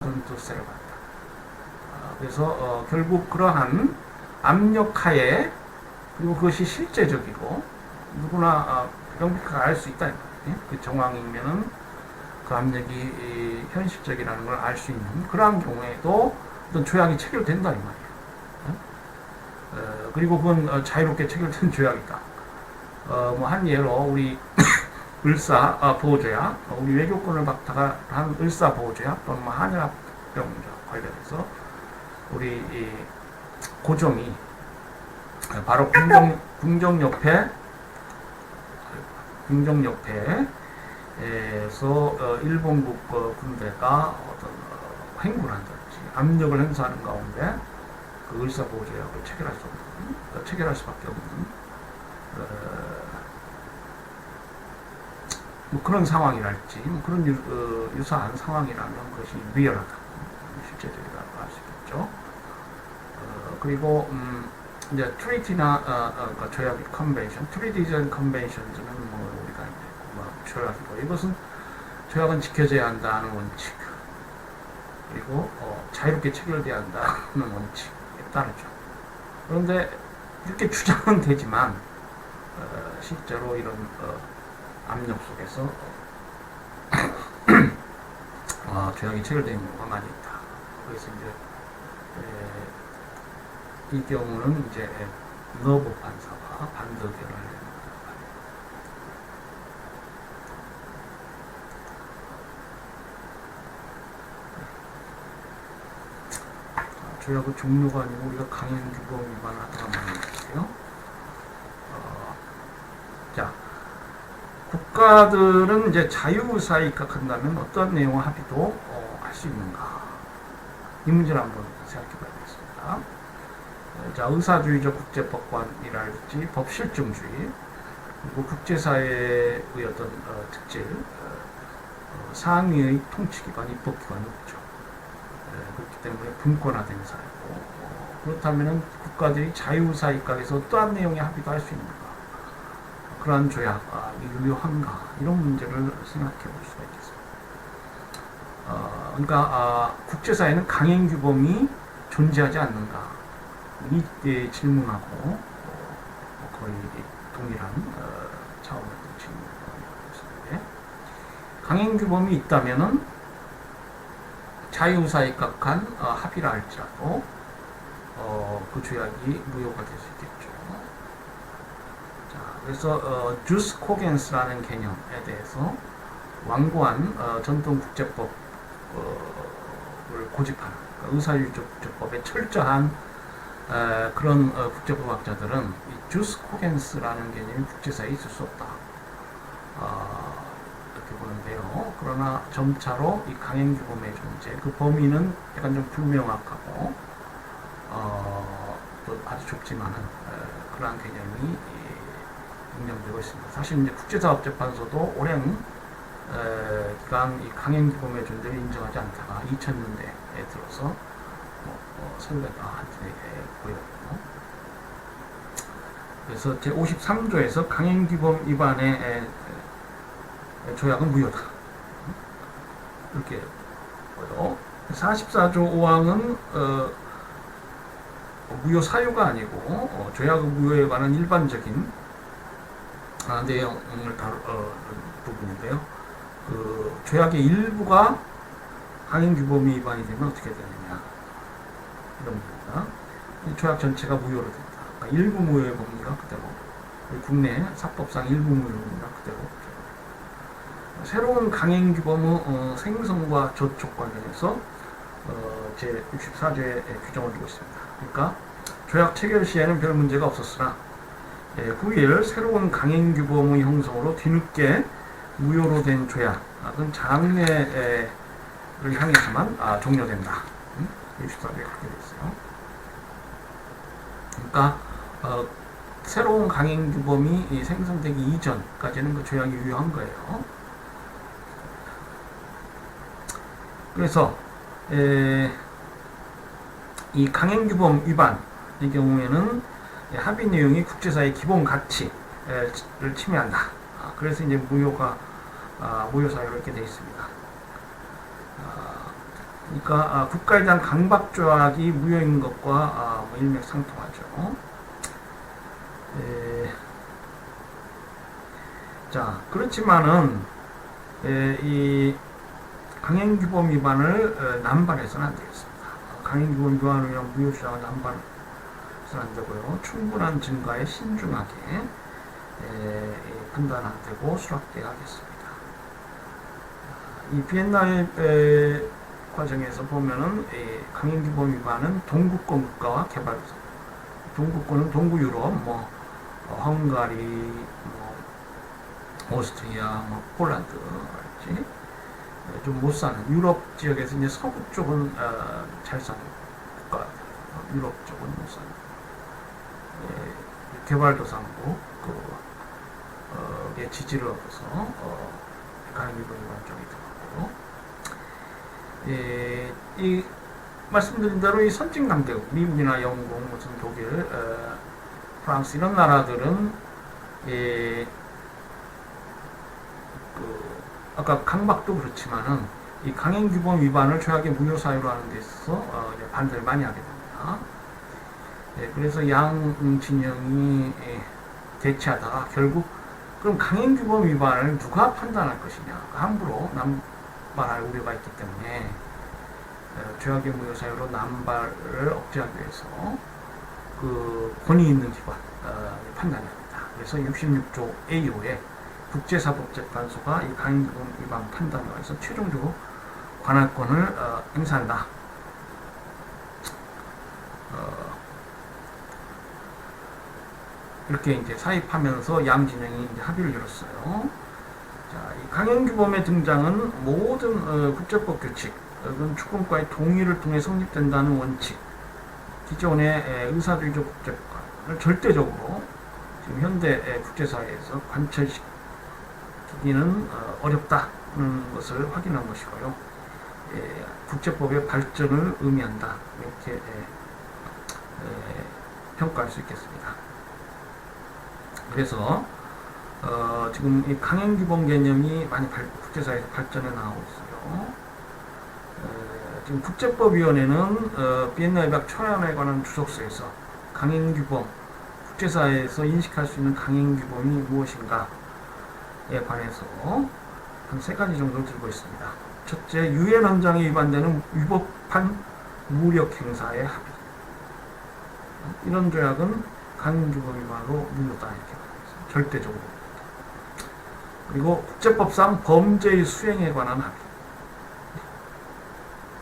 전투세를 받다. 그래서 결국 그러한 압력하에, 그리고 그것이 실제적이고 누구나 명백하게 알 수 있다. 그 정황이면은 그 압력이 현실적이라는 걸 알 수 있는 그러한 경우에도 어떤 조약이 체결된다 이 말이에요. 그리고 그건 자유롭게 체결된 조약이다. 뭐 한 예로 우리 을사 보호조약, 우리 외교권을 박탈한 을사 보호조약, 또는 뭐 한일합병 관련해서 우리 고종이 바로 궁정옆에서 일본국 군대가 어떤 행군을 한다든지 압력을 행사하는 가운데 그 을사 보호조약을 체결할 수밖에 없는 뭐 그런 상황이랄지, 뭐 그런 유사한 상황이라면 그것이 리얼하다, 실제적이라고 할 수 있겠죠. 그리고 이제 트리티나 그러니까 조약이 컨벤션, 트리티즈 앤 컨벤션즈는 뭐 우리가 이제 뭐 조약이고, 이것은 조약은 지켜져야 한다는 원칙, 그리고 자유롭게 체결돼야 한다는 원칙에 따르죠. 그런데 이렇게 주장은 되지만 실제로 이런 압력 속에서 조약이 체결되는 경우가 많이 있다. 그래서 이제 이 경우는 이제 너브 판사와 반드결을 내는 조약의 종류가 아니고 우리가 강행규범 위반하다가 많이 있어요. 자, 국가들은 이제 자유의사에 입각한다면 어떤 내용의 합의도 할 수 있는가? 이 문제를 한번 생각해 봐야겠습니다. 자, 의사주의적 국제법관이랄지 법실증주의, 그리고 국제사회의 어떤 특질, 상위의 통치기관, 입법기관이 없죠. 그렇기 때문에 분권화된 사회고, 그렇다면 국가들이 자유의사에 입각해서 어떠한 내용의 합의도 할 수 있는가? 그러한 조약이 유효한가? 이런 문제를 생각해 볼 수가 있겠습니다. 그러니까 국제사회는 강행규범이 존재하지 않는가? 이 질문하고 거의 동일한 차원의 질문을 하고 있는데, 강행규범이 있다면은 자유의사에 입각한 합의라 할지라도 그 조약이 무효가 될 수 있겠죠. 그래서 주스 코겐스라는 개념에 대해서 완고한 전통 국제법을 고집하는, 그러니까 의사주의적 국제법에 철저한 그런 국제법학자들은 이 주스 코겐스라는 개념이 국제사회에 있을 수 없다, 이렇게 보는데요. 그러나 점차로 이 강행규범의 존재, 그 범위는 약간 좀 불명확하고 또 아주 좁지만은 그러한 개념이 인정되고 있습니다. 사실 이제 국제사법재판소도 오랜 기간 이 강행규범의 존재를 인정하지 않다가 2000년대에 들어서 선례가 한때 보였고, 그래서 제53조에서 강행규범 위반의 조약은 무효다, 이렇게 보여. 44조 5항은 무효 사유가 아니고 조약의 무효에 관한 일반적인 내용을 다룬 부분인데요. 그 조약의 일부가 강행규범이 위반이 되면 어떻게 되느냐, 이런 겁니다. 이 조약 전체가 무효로 된다. 그러니까 일부 무효의 범위가 그대로, 국내 사법상 일부 무효의 범위가 그대로. 새로운 강행규범의 생성과 저촉 관련해서 제64조에 규정을 두고 있습니다. 그러니까 조약 체결 시에는 별 문제가 없었으나 9일 새로운 강행규범의 형성으로 뒤늦게 무효로 된 조약은 장래를 향해서만 종료된다. 64조에 그렇게 되어 있어요. 그러니까 새로운 강행규범이 생성되기 이전까지는 그 조약이 유효한 거예요. 그래서 이 강행규범 위반의 경우에는 합의 내용이 국제사회의 기본 가치를 침해한다. 그래서 이제 무효 사유로 이렇게 되어 있습니다. 그러니까 국가에 대한 강박 조약이 무효인 것과 뭐 일맥상통하죠. 자, 그렇지만은 이 강행규범 위반을 남발해서는 안 되겠습니다. 강행규범 위반을 위한 무효주장을 남발해서는 안 되고요. 충분한 증거에 신중하게 판단 안 되고 수락돼야 하겠습니다. 이 비엔날 과정에서 보면은 강행규범 위반은 동구권 국가와 개발도상, 동구권은 동구 유럽, 뭐 헝가리, 뭐 오스트리아, 뭐 폴란드, 좀 못 사는 유럽 지역에서 이제 서부 쪽은 잘 사는 국가, 유럽 쪽은 못 사는 개발도상국 그 지지를 얻어서 강행규범 위반 쪽이 들어가고요. 이 말씀드린 대로 이 선진 강대국, 미국이나 영국, 무슨 독일, 프랑스 이런 나라들은 아까 강박도 그렇지만은 이 강행규범 위반을 조약의 무효 사유로 하는 데 있어서 반대를 많이 하게 됩니다. 그래서 양 진영이 대치하다가 결국 그럼 강행규범 위반을 누가 판단할 것이냐, 함부로 남발할 우려가 있기 때문에 조약의 무효 사유로 남발을 억제하기 위해서 그 권위 있는 기관 판단이 합니다. 그래서 66조 A5에 국제사법재판소가 이 강행규범 위반 판단에 관해서 최종적으로 관할권을 행사한다. 이렇게 이제 사입하면서 양 진영이 이제 합의를 이뤘어요. 자, 이 강행규범의 등장은 모든 국제법 규칙, 주권과의 동의를 통해 성립된다는 원칙, 기존의 의사주의적 국제관을 절대적으로 지금 현대 국제사회에서 관철시키기는 어렵다는 것을 확인한 것이고요. 국제법의 발전을 의미한다. 이렇게 평가할 수 있겠습니다. 그래서 지금 이 강행규범 개념이 많이 국제사회에서 발전해 나오고 있어요. 지금 국제법위원회는 비엔나 협약 초안에 관한 주석서에서 강행규범, 국제사회에서 인식할 수 있는 강행규범이 무엇인가에 관해서 한 3가지 정도를 들고 있습니다. 첫째, 유엔 헌장에 위반되는 위법한 무력 행사의 합의. 이런 조약은 강행규범 위반으로 무효다 이렇게 말합니다. 절대적으로. 그리고 국제법상 범죄의 수행에 관한 합의.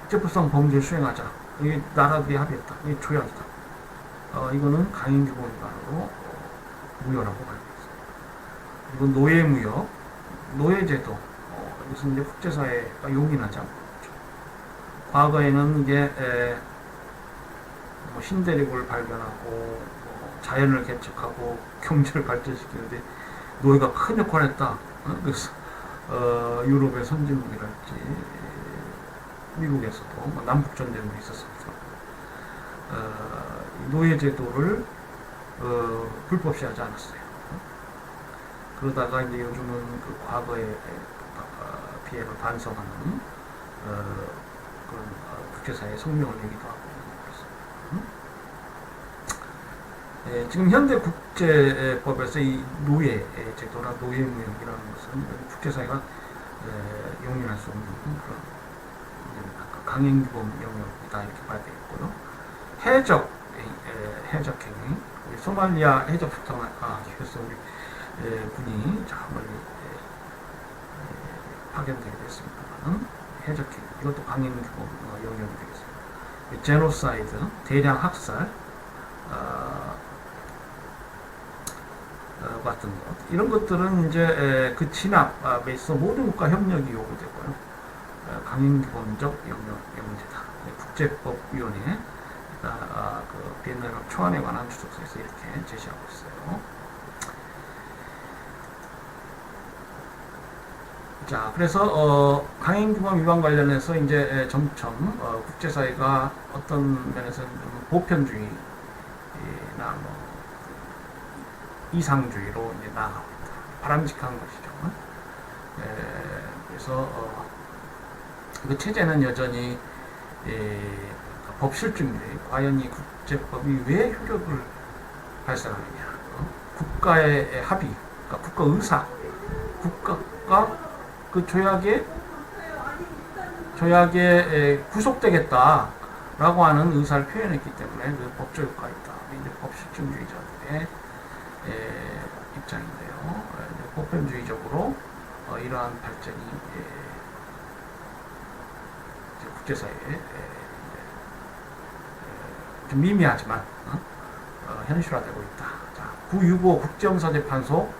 국제법상 범죄를 수행하자. 이게 나라들이 합의했다. 이게 조약이다. 이거는 강행규범 위반으로 무효라고 말합니다. 그리고 노예무역, 노예제도. 이것은 이제 국제사회가 용인하지 않고 있죠. 과거에는 이게 뭐 신대륙을 발견하고 자연을 개척하고 경제를 발전시키는데 노예가 큰 역할을 했다. 그래서 유럽의 선진국이랄지 미국에서도 남북전쟁도 있었습니다. 노예제도를 불법시하지 않았어요. 그러다가 이제 요즘은 그 과거의 피해를 반성하는 그런 국제사회의 성명을 내기도 하고 그렇습니다. 지금 현대 국제법에서 이 노예 제도나 노예무역이라는 것은 국제사회가 용인할 수 없는 그런 강행규범 영역이다 이렇게 봐야 되겠고요. 해적행위, 소말리아 해적부터 그래서 우리 군이 자 멀리 파견되게 됐습니다만 해적행위 이것도 강행규범 영역이 되겠습니다. 제노사이드 대량 학살 같은 것 이런 것들은 이제 그 진압에 있어 모든 국가 협력이 요구되고요. 강행규범적 영제다. 국제법위원회 그 비엔나 협약 초안에 관한 주석서에서 이렇게 제시하고 있어요. 자, 그래서 강행규범 위반 관련해서 이제 점점 국제사회가 어떤 면에서는 보편주의나 뭐 이상주의로 이제 나아가고 있다. 바람직한 것이죠. 그래서 그 체제는 여전히 법 실증률이 과연 이 국제법이 왜 효력을 발생하느냐. 국가의 합의, 그러니까 국가 의사, 국가가 그 조약에 구속되겠다라고 하는 의사를 표현했기 때문에 그 법적 효과가 있다. 이제 법실증주의자들의 입장인데요. 보편주의적으로 이러한 발전이 국제사회에 좀 미미하지만 현실화되고 있다. 자, 965 국제형사재판소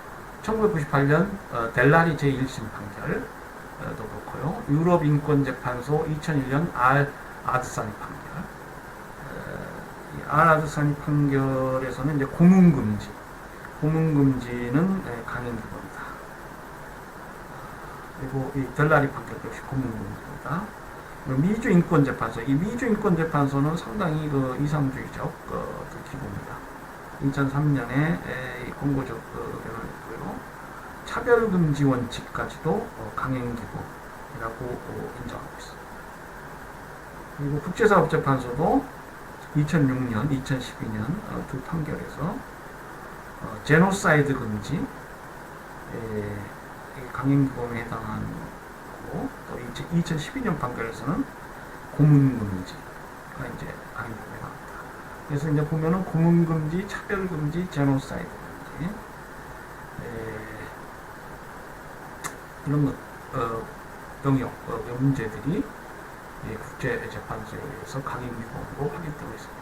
1998년 델라리 제1심 판결도 그렇고요. 유럽인권재판소 2001년 아드사니 판결. 아드사니 판결에서는 이제 고문금지는 강행규범이다. 그리고 이 델라리 판결 역시 고문금지입니다. 미주인권재판소, 이 미주인권재판소는 상당히 그 이상주의적 기구입니다. 2003년에 권고적 변화를 했고요. 차별금지 원칙까지도 강행기구라고 인정하고 있습니다. 그리고 국제사법재판소도 2006년, 2012년 두 판결에서 제노사이드 금지, 강행기범에 해당한 거고, 또 2012년 판결에서는 고문금지가 이제 강행기범에 나옵니다. 그래서 이제 보면은 고문금지, 차별금지, 제노사이드 금지, 이런 것, 영역, 문제들이 국제재판소에서 강행규범으로 확인되고 있습니다.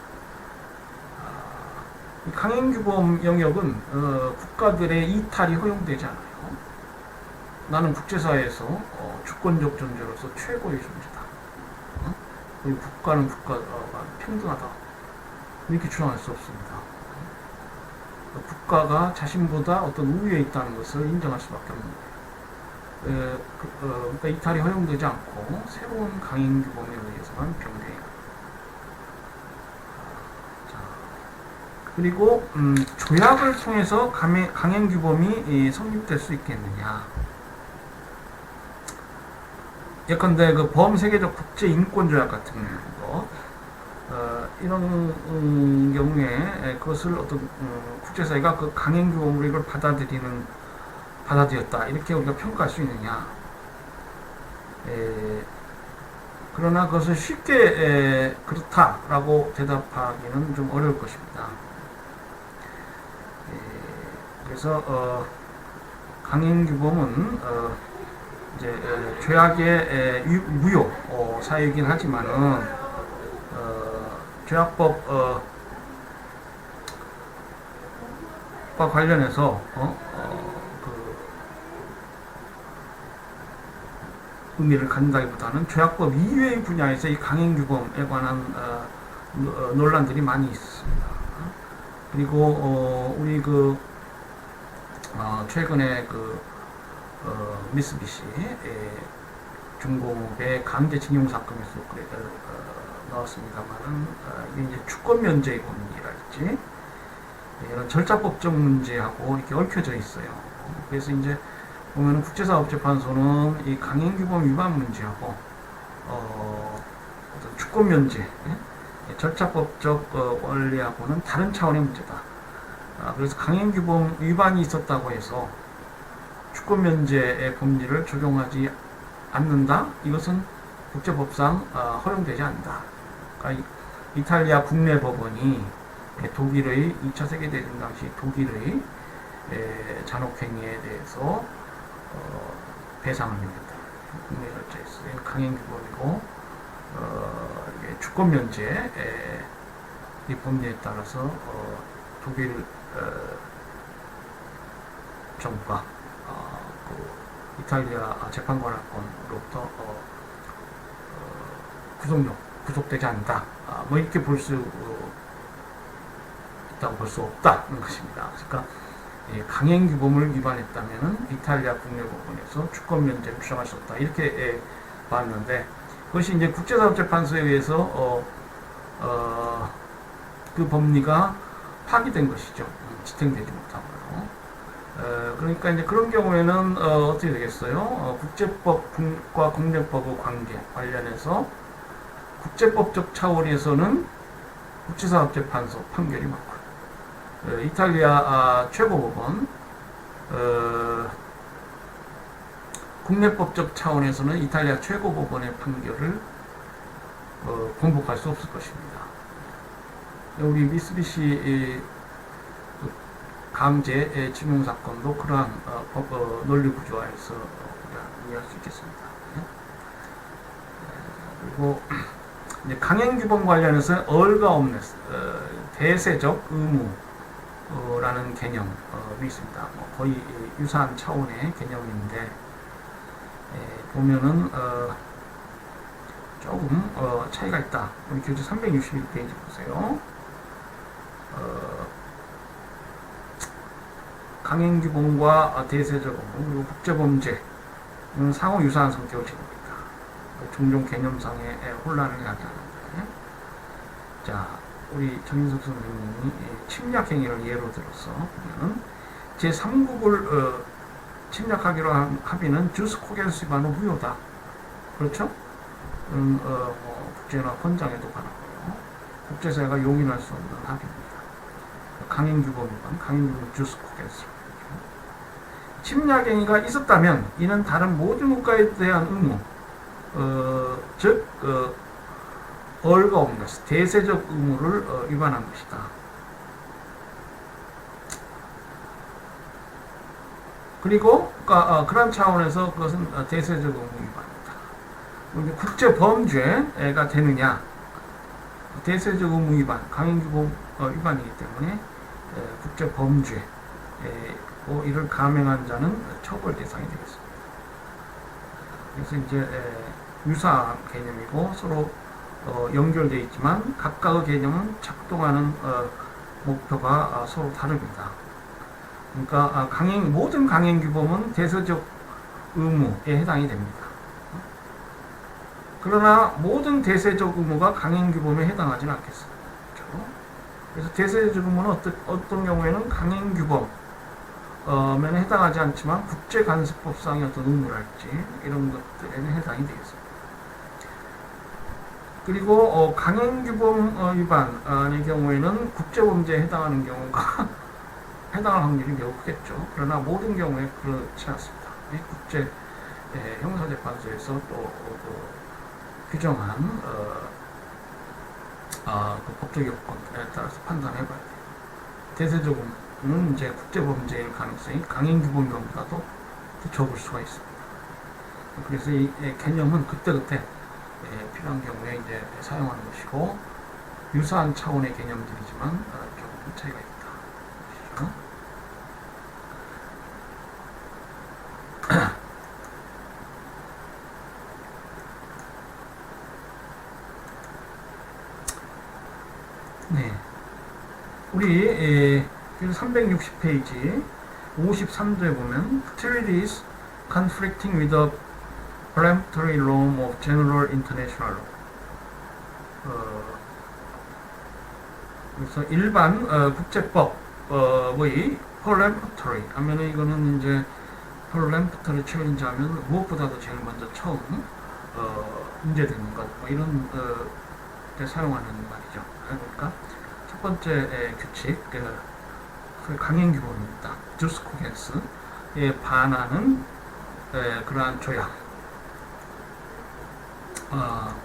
이 강행규범 영역은 국가들의 이탈이 허용되지 않아요. 나는 국제사회에서 주권적 존재로서 최고의 존재다. 그리고 국가는 국가가 평등하다. 이렇게 주장할 수 없습니다. 국가가 자신보다 어떤 우위에 있다는 것을 인정할 수밖에 없는 거예요. 그러니까 이탈이 허용되지 않고 새로운 강행규범에 의해서만 병행해요. 그리고 조약을 통해서 강행규범이 성립될 수 있겠느냐. 예컨대 그 범세계적 국제인권조약 같은 거, 이런 경우에 그것을 어떤 국제사회가 그 강행규범으로 이걸 받아들였다 이렇게 우리가 평가할 수 있느냐. 그러나 그것을 쉽게 그렇다라고 대답하기는 좀 어려울 것입니다. 그래서 강행규범은 이제 조약의 무효 사유이긴 하지만은 조약법과 관련해서 의미를 갖는다기보다는 조약법 이외의 분야에서 이 강행규범에 관한 논란들이 많이 있습니다. 그리고 우리 최근에 미쓰비시 중공업의 강제징용 사건에서 나왔습니다만은 이게 이제 주권 면제의 법리랄지 이런 절차법적 문제하고 이렇게 얽혀져 있어요. 그래서 이제 보면은 국제사법재판소는 이 강행규범 위반 문제하고 어떤 주권 면제, 절차법적 원리하고는 다른 차원의 문제다. 그래서 강행규범 위반이 있었다고 해서 주권 면제의 법리를 적용하지 않는다. 이것은 국제법상 허용되지 않는다. 그러니까 이탈리아 국내 법원이 독일의 2차 세계대전 당시 독일의 잔혹행위에 대해서 배상을 요구했다. 국내 절차에서 강행규범이고 주권 면제 이 법리에 따라서 독일 정부가 이탈리아 재판관으로부터 구속되지 않는다. 뭐 이렇게 볼 수 있다고 볼 수 없다는 것입니다. 그러니까 강행규범을 위반했다면 이탈리아 국내법원에서 주권 면제를 주장할 수 없다. 이렇게 봤는데 그것이 이제 국제사법재판소에 의해서 그 법리가 파기된 것이죠. 지탱되지 못하고요. 그러니까 이제 그런 경우에는 어떻게 되겠어요? 국제법과 국내법의 관계 관련해서 국제법적 차원에서는 국제사법재판소 판결이 맞고요. 이탈리아 최고법원, 국내법적 차원에서는 이탈리아 최고법원의 판결을 공복할 수 없을 것입니다. 우리 미쓰비시 강제 침용 사건도 그러한 논리 구조화에서 이해할 수 있겠습니다. 그리고 강행규범 관련해서 얼가 없는 대세적 의무라는 개념이 있습니다. 거의 유사한 차원의 개념인데 보면은 조금 차이가 있다. 우리 교재 361페이지 보세요. 강행규범과 대세적 의무 그리고 국제범죄는 상호 유사한 성격을 지닙니다. 종종 개념상의 혼란을 야기하는데, 자, 우리 정인석 선생님이 침략행위를 예로 들어서 보면은 제3국을 침략하기로 한 합의는 주스 코겐스 위반으로 무효다. 그렇죠? 국제나 헌장에도 관하고요. 국제사회가 용인할 수 없는 합의입니다. 강행규범 위반, 강행규범 주스 코겐스. 침략행위가 있었다면 이는 다른 모든 국가에 대한 의무, 즉 얼가 없는 것, 대세적 의무를 위반한 것이다. 그리고 그런 차원에서 그것은 대세적 의무 위반이다. 국제 범죄가 되느냐? 대세적 의무 위반, 강행규범 위반이기 때문에 국제 범죄, 이를 감행한 자는 처벌 대상이 되겠습니다. 그래서 이제 유사한 개념이고 서로 연결되어 있지만 각각의 개념은 작동하는 목표가 서로 다릅니다. 그러니까 모든 강행규범은 대세적 의무에 해당이 됩니다. 그러나 모든 대세적 의무가 강행규범에 해당하지는 않겠습니다. 그렇죠? 그래서 대세적 의무는 어떤 경우에는 강행규범 면에 해당하지 않지만 국제간섭법상의 어떤 의무랄지 이런 것들에는 해당이 되겠습니다. 그리고 강행규범 위반의 경우에는 국제범죄에 해당하는 경우가 해당할 확률이 매우 크겠죠. 그러나 모든 경우에 그렇지 않습니다. 국제 형사재판소에서 또 규정한 그 법적 요건에 따라서 판단해봐야 돼요. 대세적 의무는 이제 국제범죄일 가능성이 강행규범보다도 더 적을 수가 있습니다. 그래서 이 개념은 그때그때 필요한 경우에 이제 사용하는 것이고 유사한 차원의 개념들이지만 조금 차이가 있다. 네, 우리 360페이지 53도에 보면 treaties conflicting with the peremptory law of general international law. 그래서 일반 국제법의 peremptory 하면은 이거는 이제 peremptory challenge 하면 무엇보다도 제일 먼저 처음 문제되는 것 이런 때 사용하는 말이죠. 그러니까 첫 번째 규칙 강행규범입니다. 주스 코겐스에 반하는 그러한 조약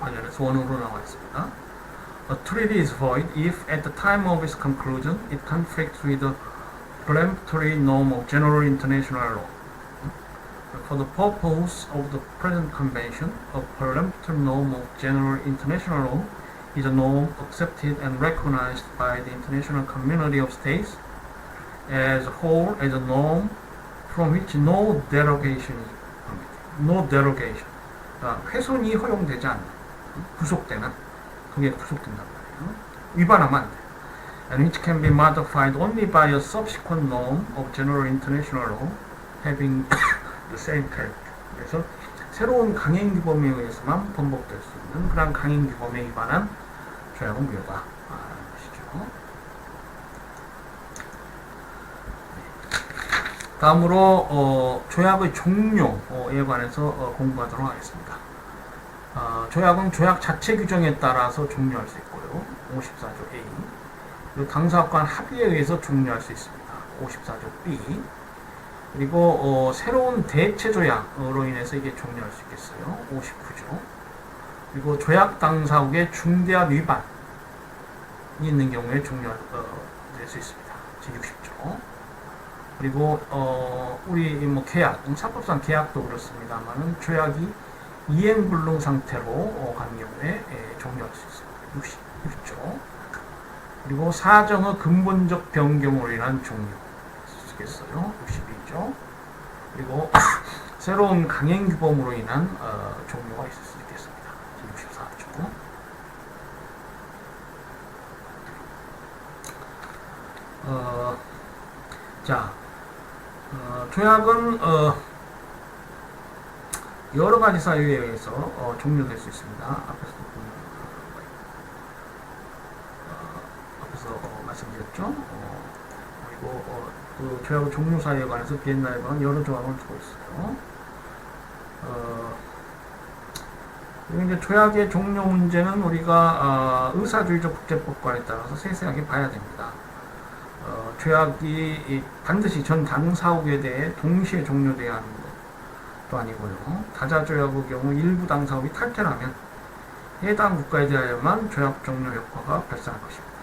관련해서 원어로 나와 있습니다. A treaty is void if at the time of its conclusion it conflicts with the peremptory norm of general international law. For the purpose of the present convention, a peremptory norm of general international law is a norm accepted and recognized by the international community of states as a whole as a norm from which no derogation is permitted. No derogation. 훼손이 허용되지 않는, 구속되는, 그게 구속된단 말이에요. 위반하면 안 돼. And which can be modified only by a subsequent norm of general international law having the same character. 그래서 새로운 강행규범에 의해서만 번복될 수 있는 그런 강행규범에 위반한 조약은 무효다. 것이죠. 다음으로 조약의 종료에 관해서 공부하도록 하겠습니다. 조약은 조약 자체 규정에 따라서 종료할 수 있고요. 54조 A. 그리고 당사국 간 합의에 의해서 종료할 수 있습니다. 54조 B. 그리고 새로운 대체 조약으로 인해서 이게 종료할 수 있겠어요. 59조. 그리고 조약 당사국의 중대한 위반이 있는 경우에 종료될 수 있습니다. 제60조. 그리고 우리 뭐 계약, 사법상 계약도 그렇습니다만은 조약이 이행 불능 상태로 간 경우에 종료할 수 있습니다. 60조. 그리고 사정의 근본적 변경으로 인한 종료 쓰겠어요. 62조. 그리고 새로운 강행 규범으로 인한 종료가 있을 수 있겠습니다. 64조. 조약은 여러 가지 사유에 의해서 종료될 수 있습니다. 앞에서 말씀드렸죠. 그리고 그 조약의 종료 사유에 관해서 비엔나에 관한 여러 조항을 두고 있어요. 그리고 이제 조약의 종료 문제는 우리가 의사주의적 국제법관에 따라서 세세하게 봐야 됩니다. 조약이 반드시 전 당사국에 대해 동시에 종료되어야 하는 것도 아니고요. 다자조약의 경우 일부 당사국이 탈퇴하면 해당 국가에 대하여만 조약 종료 효과가 발생할 것입니다.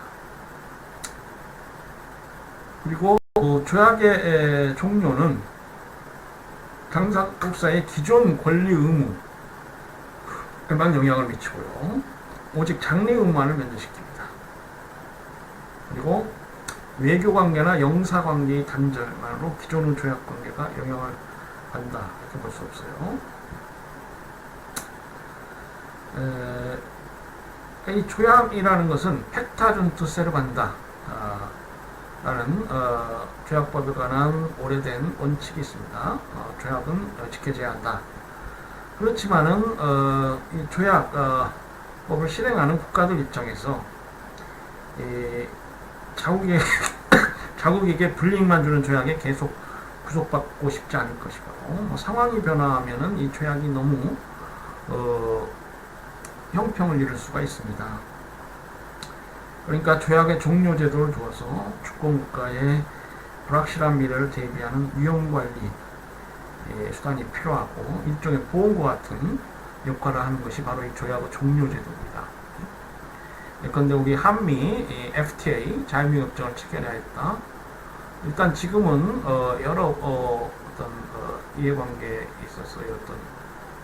그리고 조약의 종료는 당사국사의 기존 권리 의무에만 영향을 미치고요. 오직 장래 의무만을 면제시킵니다. 그리고 외교관계나 영사관계의 단절만으로 기존의 조약관계가 영향을 받는다 이렇게 볼 수 없어요. 이 조약이라는 것은 팩타 준투 세르반다 라는 조약법에 관한 오래된 원칙이 있습니다. 조약은 지켜져야 한다. 그렇지만은 이 조약법을 실행하는 국가들 입장에서 자국에게 불이익만 주는 조약에 계속 구속받고 싶지 않을 것이고, 상황이 변화하면은 이 조약이 너무 형평을 잃을 수가 있습니다. 그러니까 조약의 종료 제도를 두어서 주권국가의 불확실한 미래를 대비하는 위험관리 수단이 필요하고 일종의 보험과 같은 역할을 하는 것이 바로 이 조약의 종료 제도입니다. 예컨대 우리 한미 FTA 자유무역협정을 체결해야 했다. 일단 지금은 여러 어떤 이해관계에 있어서의 어떤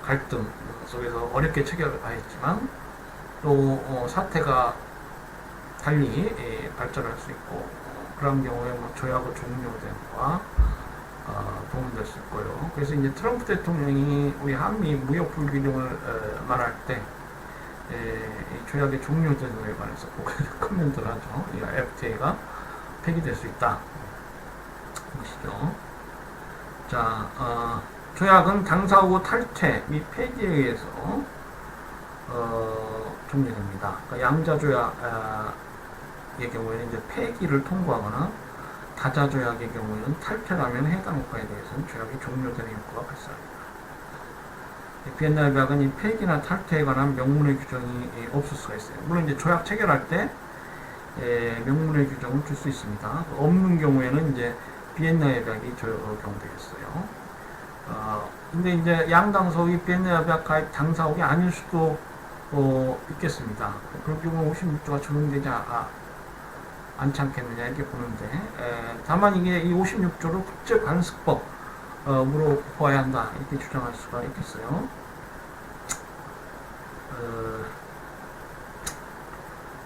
갈등 속에서 어렵게 체결하였지만 또 사태가 달리 발전할 수 있고 그런 경우에 뭐 조약의 종료됨과 도움될 수 있고요. 그래서 이제 트럼프 대통령이 우리 한미 무역 불균형을 말할 때 조약의 종료 제도에 관해서 꼭 코멘트를 하죠. 이 FTA가 폐기될 수 있다. 보시죠. 자, 조약은 당사국 탈퇴 및 폐기에 의해서 종료됩니다. 그러니까 양자 조약의 경우에는 이제 폐기를 통보하거나 다자 조약의 경우에는 탈퇴하면 해당 국가에 대해서는 조약이 종료되는 효과가 발생합니다. 비엔나 협약은 이 폐기나 탈퇴에 관한 명문의 규정이 없을 수가 있어요. 물론 이제 조약 체결할 때 명문의 규정을 줄 수 있습니다. 없는 경우에는 이제 비엔나 협약이 적용되겠어요. 근데 이제 양 당사국이 비엔나 협약 가입 당사국이 아닐 수도 있겠습니다. 그런 경우 56조가 적용되지 않지 않겠느냐 이렇게 보는데, 다만 이게 이 56조를 국제관습법으로 보아야 한다 이렇게 주장할 수가 있겠어요.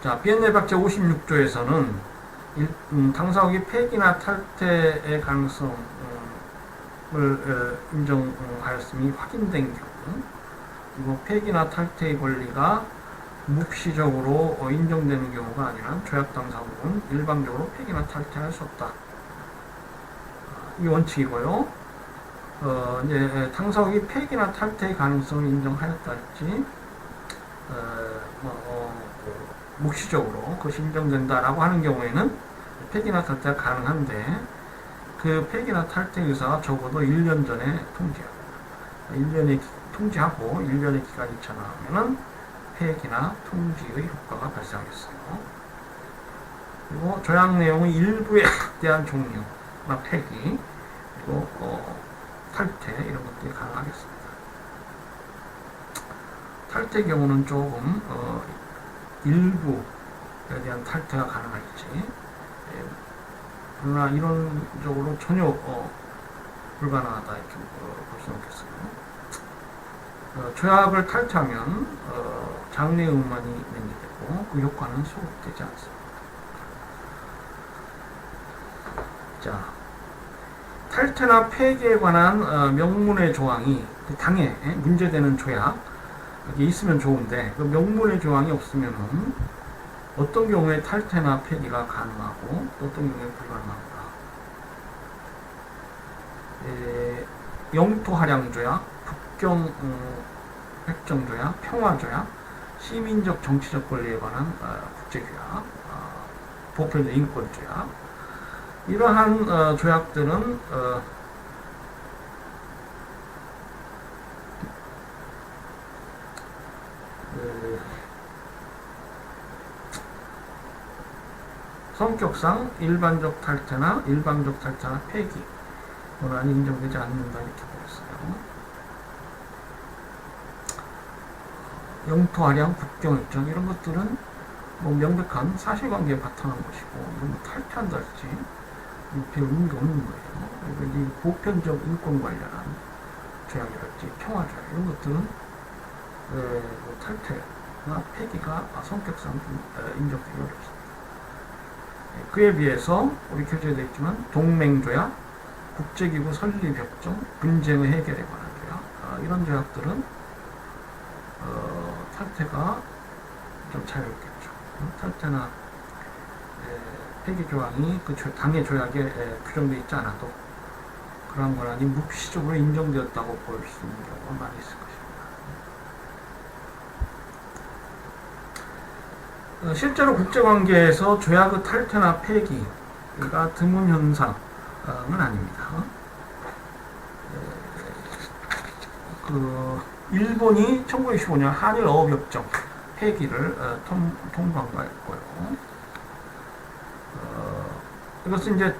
자, 비엔나 협약 제56조에서는 당사국이 폐기나 탈퇴의 가능성을 인정하였음이 확인된 경우, 그리고 폐기나 탈퇴의 권리가 묵시적으로 인정되는 경우가 아니라 조약 당사국은 일방적으로 폐기나 탈퇴할 수 없다. 이 원칙이고요. 이제 당사국이 폐기나 탈퇴의 가능성을 인정하였다 했지, 묵시적으로 그것이 인정된다라고 하는 경우에는 폐기나 탈퇴가 가능한데, 그 폐기나 탈퇴 의사가 적어도 1년 전에 통지합니다. 1년의 통지하고 1년의 기간이 지나면은 폐기나 통지의 효과가 발생하겠어요. 그리고 조약 내용의 일부에 대한 종료, 폐기, 그리고 탈퇴 이런 것들이 가능하겠습니다. 탈퇴 경우는 조금 일부에 대한 탈퇴가 가능할지, 그러나 이론적으로 전혀 불가능하다 이렇게 볼 수는 없겠어요. 조약을 탈퇴하면 장래의무만이 면제되고 그 효과는 소급되지 않습니다. 자, 탈퇴나 폐기에 관한 명문의 조항이 그 당에 문제되는 조약 이게 있으면 좋은데 그 명문의 조항이 없으면은 어떤 경우에 탈퇴나 폐기가 가능하고 어떤 경우에 불가능한가? 영토할양조약, 북경 획정조약, 평화조약, 시민적 정치적 권리에 관한 국제규약, 보편적 인권조약 이러한 조약들은 성격상 일반적 탈퇴나 폐기 권한이 인정되지 않는다 이렇게 보였어요. 영토할양, 북경협정 이런 것들은 뭐 명백한 사실관계에 바탕한 것이고 이건 탈퇴한다 할지 별 의미가 없는 거예요. 그리고 이 보편적 인권 관련한 조약이랄지 평화조약 이런 것들은 뭐 탈퇴나 폐기가 성격상 인정되기 어렵습니다. 그에 비해서 우리 교재에 되어 있지만 동맹조약, 국제기구 설립협정, 분쟁의 해결에 관한 조약 이런 조약들은 탈퇴가 좀 자유롭겠죠. 탈퇴나 폐기 조항이 그 당의 조약에 규정되어 있지 않아도 그러한 권한이 묵시적으로 인정되었다고 볼 수 있는 경우가 많이 있을 것입니다. 실제로 국제관계에서 조약의 탈퇴나 폐기가 드문 현상은 아닙니다. 일본이 1965년 한일 어업협정 폐기를 통과했고요. 이것은 이제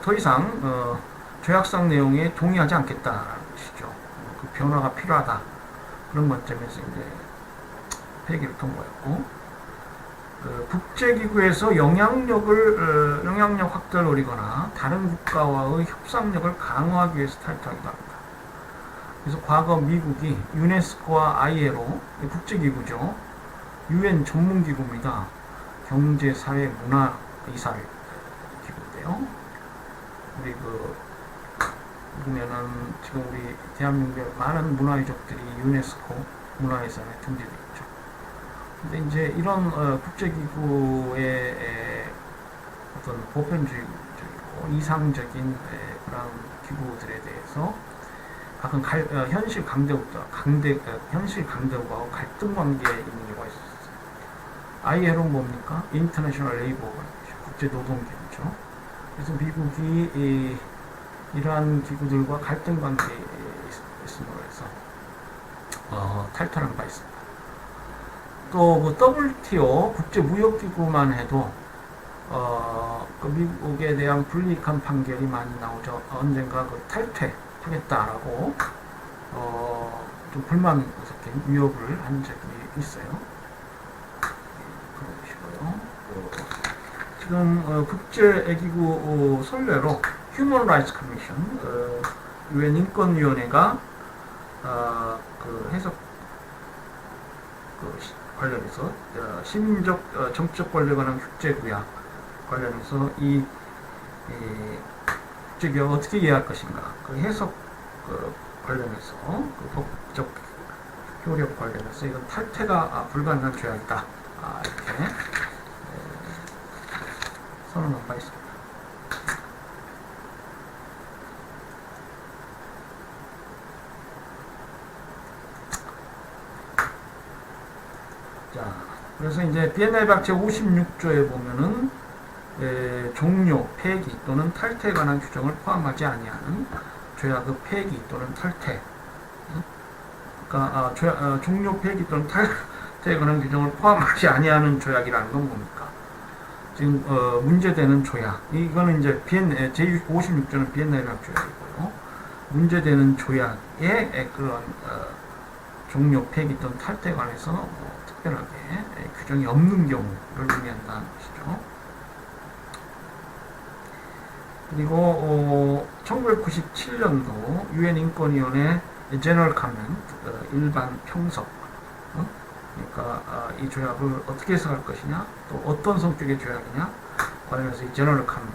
더 이상 조약상 내용에 동의하지 않겠다라는 것이죠. 그 변화가 필요하다 그런 관점에서 이제 폐기를 통과했고, 국제기구에서 영향력 확대를 노리거나 다른 국가와의 협상력을 강화하기 위해서 탈퇴하기도 합니다. 그래서 과거 미국이 유네스코와 ILO 국제기구죠. UN 전문기구입니다. 경제, 사회, 문화, 이사회 기구인데요. 우리 보면은 지금 우리 대한민국의 많은 문화유적들이 유네스코 문화유산에 등재되어 있죠. 근데 이제 이런 국제기구의 어떤 보편주의적이고 이상적인 그런 기구들에 대해서 가끔 현실 강대국과 갈등 관계에 있는 경우가 있었어요. ILO는 뭡니까? 인터내셔널 레이버 국제 노동기구죠. 그래서 미국이 이러한 기구들과 갈등 관계에 있음으로 해서 탈퇴한 바 있습니다. 또 WTO 국제무역기구만 해도 그 미국에 대한 불이익한 판결이 많이 나오죠. 언젠가 탈퇴하겠다라고 좀 불만 섞인 위협을 한 적이 있어요. 그러시고요. 지금 국제기구 선례로 Human Rights Commission, UN 인권위원회가 그 해석 관련해서 시민적 정치적 권리에 관한 국제구약 관련해서 이 국제규약을 어떻게 이해할 것인가 그 해석 관련해서 그 법적 효력 관련해서 이건 탈퇴가 불가능한 조약이다 이렇게 선언한 바 있습니다. 자, 그래서 이제 비엔나 협약 제56조에 보면은 종료, 폐기 또는 탈퇴에 관한 규정을 포함하지 아니하는 조약의 폐기 또는 탈퇴가 그러니까 종료 폐기 또는 탈퇴에 관한 규정을 포함하지 아니하는 조약이라는 건 뭡니까? 지금 문제되는 조약, 이거는 이제 제56조는 비엔나 협약 조약이고요. 문제되는 조약의 그런 종료 폐기 또는 탈퇴에 관해서 특별하게 규정이 없는 경우를 의미한다는 것이죠. 그리고 1997년도 유엔 인권위원회 제너럴 카멘 일반 평석, 그러니까 이 조약을 어떻게 해석할 것이냐, 또 어떤 성격의 조약이냐 관련해서 이 제너럴 카멘